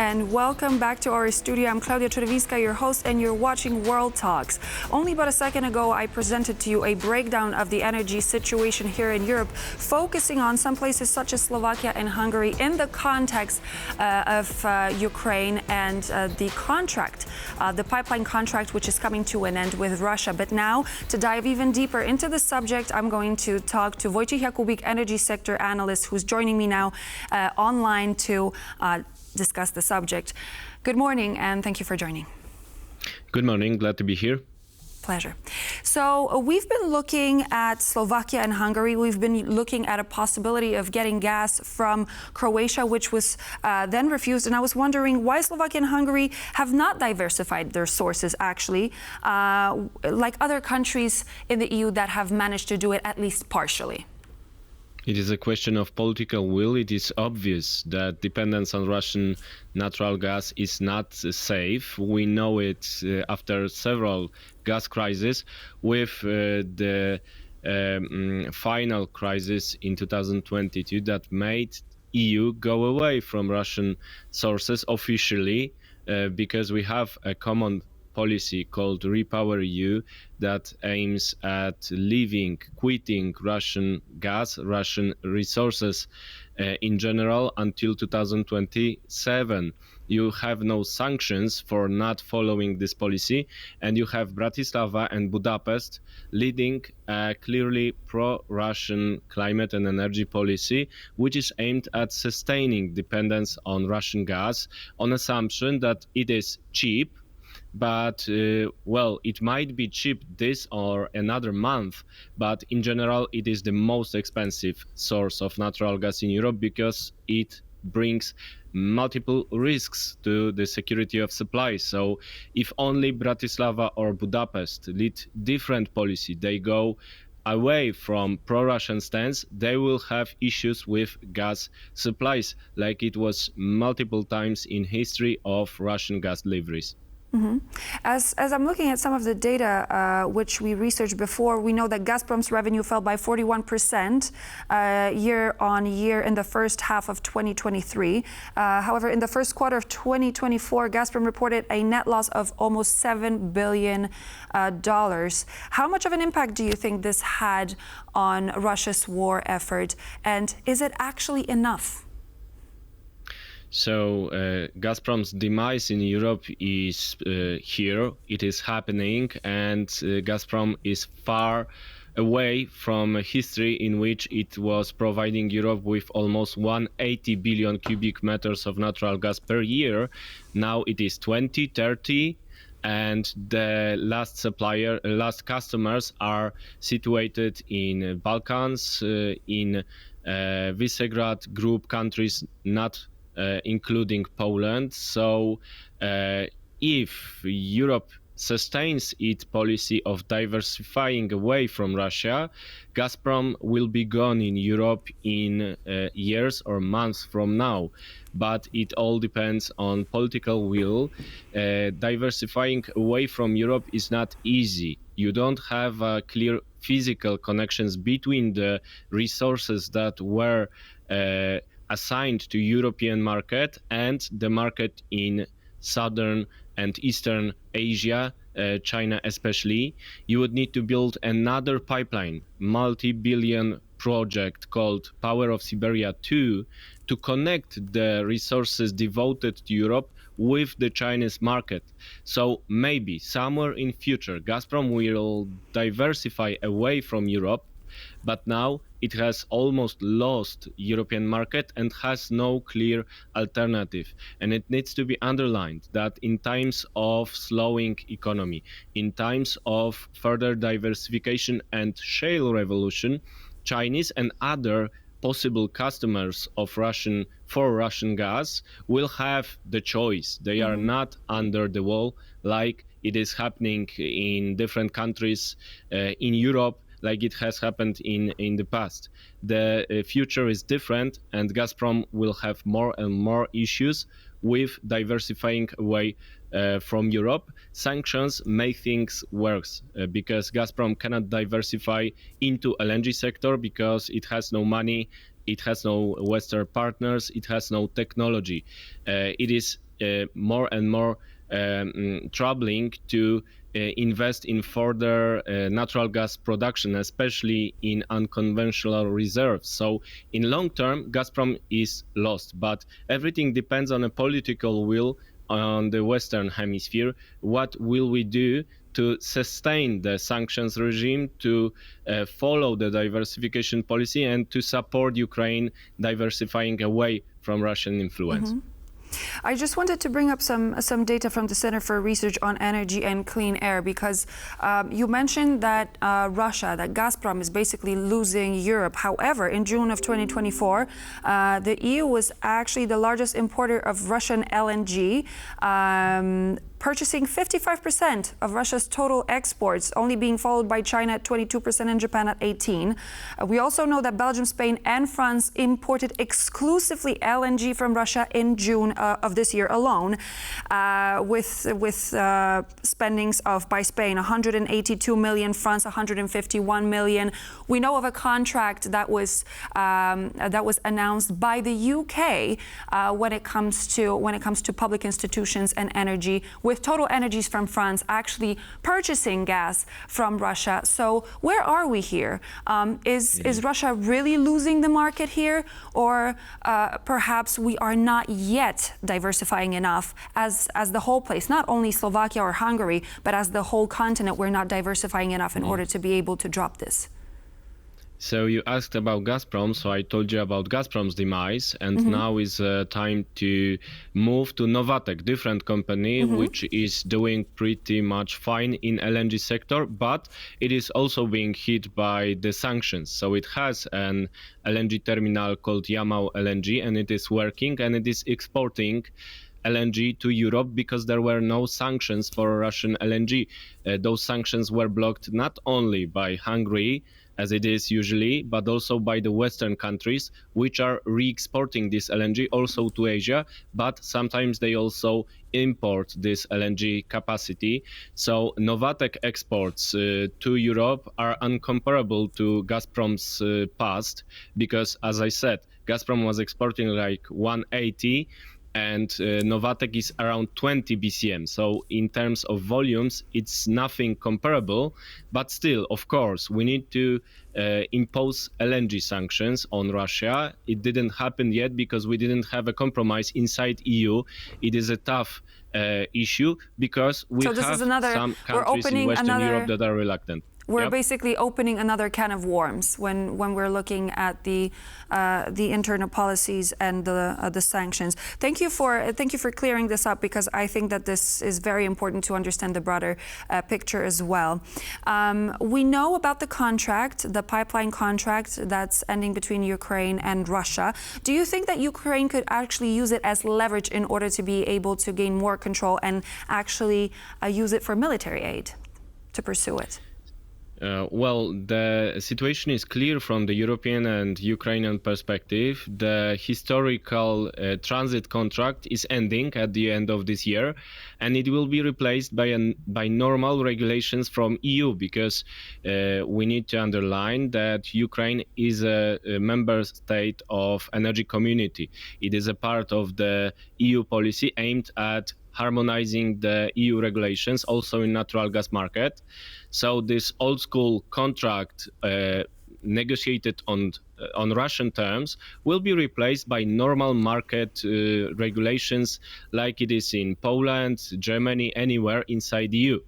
and welcome back to our studio. I'm Claudia Czerwiska, your host, and you're watching World Talks. Only about a second ago, I presented to you a breakdown of the energy situation here in Europe, focusing on some places such as Slovakia and Hungary in the context of Ukraine and the contract, the pipeline contract, which is coming to an end with Russia. But now, to dive even deeper into the subject, I'm going to talk to Wojciech Jakóbik, energy sector analyst, who's joining me now online to discuss the subject. Good morning, and thank you for joining. Good morning, glad to be here. Pleasure. So we've been looking at Slovakia and Hungary. We've been looking at a possibility of getting gas from Croatia, which was then refused. And I was wondering why Slovakia and Hungary have not diversified their sources, actually, like other countries in the EU that have managed to do it at least partially. It is a question of political will. It is obvious that dependence on Russian natural gas is not safe. We know it after several gas crises, with the final crisis in 2022 that made EU go away from Russian sources officially, because we have a common policy called Repower EU that aims at quitting Russian gas, Russian resources in general until 2027. You have no sanctions for not following this policy, and you have Bratislava and Budapest leading a clearly pro-Russian climate and energy policy, which is aimed at sustaining dependence on Russian gas on assumption that it is cheap. But, it might be cheap this or another month, but in general, it is the most expensive source of natural gas in Europe because it brings multiple risks to the security of supply. So if only Bratislava or Budapest lead different policy, they go away from pro-Russian stance, they will have issues with gas supplies, like it was multiple times in history of Russian gas deliveries. Mm-hmm. As I'm looking at some of the data which we researched before, we know that Gazprom's revenue fell by 41% year on year in the first half of 2023. However, in the first quarter of 2024, Gazprom reported a net loss of almost $7 billion. How much of an impact do you think this had on Russia's war effort, and is it actually enough? So Gazprom's demise in Europe is here, it is happening, and Gazprom is far away from a history in which it was providing Europe with almost 180 billion cubic meters of natural gas per year. Now it is 20, 30, and the last customers are situated in Balkans, in Visegrad group countries, not including Poland. So if Europe sustains its policy of diversifying away from Russia, Gazprom will be gone in Europe in years or months from now. But it all depends on political will. Diversifying away from Europe is not easy. You don't have clear physical connections between the resources that were assigned to European market and the market in Southern and Eastern Asia, China especially. You would need to build another pipeline, multi-billion project called Power of Siberia 2 to connect the resources devoted to Europe with the Chinese market. So maybe somewhere in future, Gazprom will diversify away from Europe, but now it has almost lost European market and has no clear alternative. And it needs to be underlined that in times of slowing economy, in times of further diversification and shale revolution, Chinese and other possible customers of Russian gas will have the choice. They are not under the wall like it is happening in different countries in Europe, like it has happened in the past. The future is different, and Gazprom will have more and more issues with diversifying away from Europe. Sanctions make things worse because Gazprom cannot diversify into LNG sector because it has no money, it has no Western partners, it has no technology. It is more and more troubling to invest in further natural gas production, especially in unconventional reserves. So in long term, Gazprom is lost, but everything depends on a political will on the Western Hemisphere. What will we do to sustain the sanctions regime, to follow the diversification policy, and to support Ukraine diversifying away from Russian influence? I just wanted to bring up some data from the Center for Research on Energy and Clean Air, because you mentioned that Russia, that Gazprom is basically losing Europe. However, in June of 2024, the EU was actually the largest importer of Russian LNG, purchasing 55% of Russia's total exports, only being followed by China at 22% and Japan at 18%. We also know that Belgium, Spain, and France imported exclusively LNG from Russia in June of this year alone, with spendings of, by Spain, 182 million, France 151 million. We know of a contract that was announced by the UK when it comes to public institutions and energy, with Total Energies from France actually purchasing gas from Russia. So where are we here? Is Russia really losing the market here, or perhaps we are not yet diversifying enough as the whole place, not only Slovakia or Hungary, but as the whole continent, we're not diversifying enough in order to be able to drop this? So you asked about Gazprom, so I told you about Gazprom's demise, and now is time to move to Novatek, different company, which is doing pretty much fine in LNG sector, but it is also being hit by the sanctions. So it has an LNG terminal called Yamal LNG, and it is working, and it is exporting LNG to Europe because there were no sanctions for Russian LNG. Those sanctions were blocked not only by Hungary, as it is usually, but also by the Western countries, which are re-exporting this LNG also to Asia, but sometimes they also import this LNG capacity. So Novatek exports to Europe are uncomparable to Gazprom's past, because, as I said, Gazprom was exporting like 180, and Novatek is around 20 BCM. So in terms of volumes, it's nothing comparable. But still, of course, we need to impose LNG sanctions on Russia. It didn't happen yet because we didn't have a compromise inside EU. It is a tough issue because we have some countries in Western Europe that are reluctant. We're basically opening another can of worms when we're looking at the internal policies and the sanctions. Thank you for clearing this up, because I think that this is very important to understand the broader picture as well. We know about the contract, the pipeline contract that's ending between Ukraine and Russia. Do you think that Ukraine could actually use it as leverage in order to be able to gain more control and actually use it for military aid to pursue it? Well, the situation is clear from the European and Ukrainian perspective. The historical transit contract is ending at the end of this year, and it will be replaced by normal regulations from EU, because we need to underline that Ukraine is a member state of energy community. It is a part of the EU policy aimed at harmonizing the EU regulations also in natural gas market. So this old school contract negotiated on Russian terms will be replaced by normal market regulations like it is in Poland, Germany, anywhere inside the EU.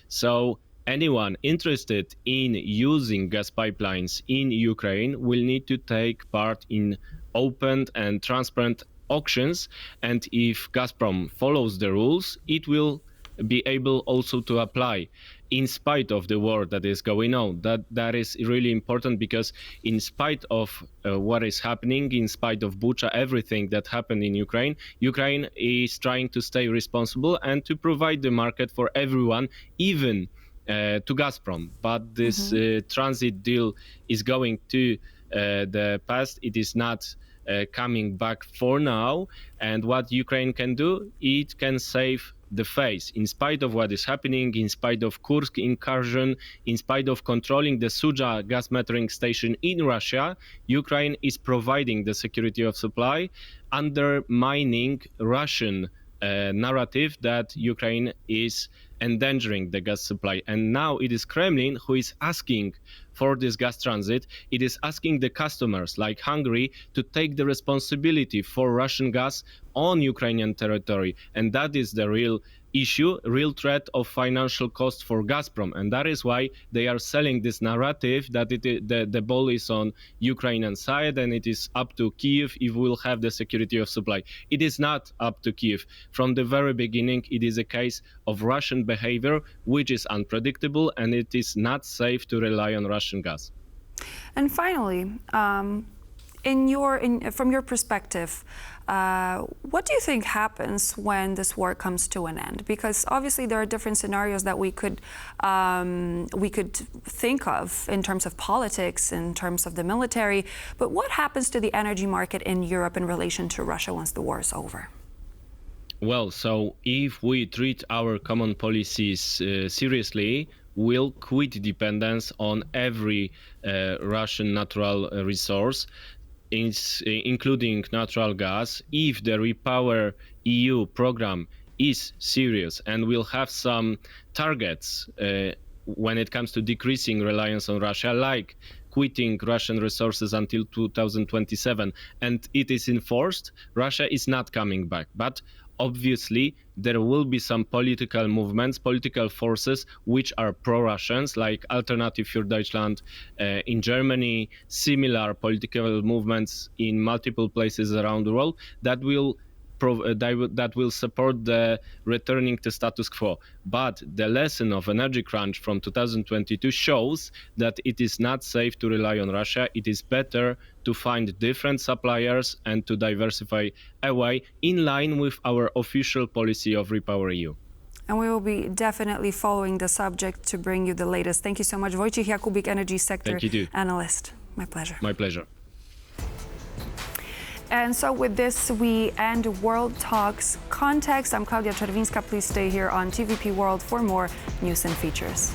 So anyone interested in using gas pipelines in Ukraine will need to take part in open and transparent auctions, and if Gazprom follows the rules, it will be able also to apply in spite of the war that is going on. That is really important, because in spite of what is happening, in spite of Bucha, everything that happened in Ukraine, Ukraine is trying to stay responsible and to provide the market for everyone, even to Gazprom. But this transit deal is going to the past. It is not coming back for now. And what Ukraine can do, it can save the face. In spite of what is happening, in spite of Kursk incursion, in spite of controlling the Suja gas metering station in Russia, Ukraine is providing the security of supply, undermining Russian narrative that Ukraine is endangering the gas supply. And now it is Kremlin who is asking for this gas transit. It is asking the customers like Hungary to take the responsibility for Russian gas on Ukrainian territory. And that is the real issue, real threat of financial cost for Gazprom. And that is why they are selling this narrative that the ball is on Ukrainian side and it is up to Kyiv if we'll have the security of supply. It is not up to Kyiv. From the very beginning, it is a case of Russian behavior, which is unpredictable, and it is not safe to rely on Russian gas. And finally, from your perspective, what do you think happens when this war comes to an end? Because obviously there are different scenarios that we could think of in terms of politics, in terms of the military. But what happens to the energy market in Europe in relation to Russia once the war is over? Well, so if we treat our common policies seriously, we'll quit dependence on every Russian natural resource, including natural gas. If the Repower EU program is serious and we'll have some targets when it comes to decreasing reliance on Russia, like quitting Russian resources until 2027, and it is enforced, Russia is not coming back. But obviously, there will be some political movements, political forces which are pro-Russians, like Alternative für Deutschland in Germany, similar political movements in multiple places around the world that will support the returning to status quo. But the lesson of energy crunch from 2022 shows that it is not safe to rely on Russia. It is better to find different suppliers and to diversify away in line with our official policy of Repower EU. And we will be definitely following the subject to bring you the latest. Thank you so much, Wojciech Jakóbik, energy sector analyst. My pleasure. My pleasure. And so with this, we end World Talks Context. I'm Klaudia Czerwińska. Please stay here on TVP World for more news and features.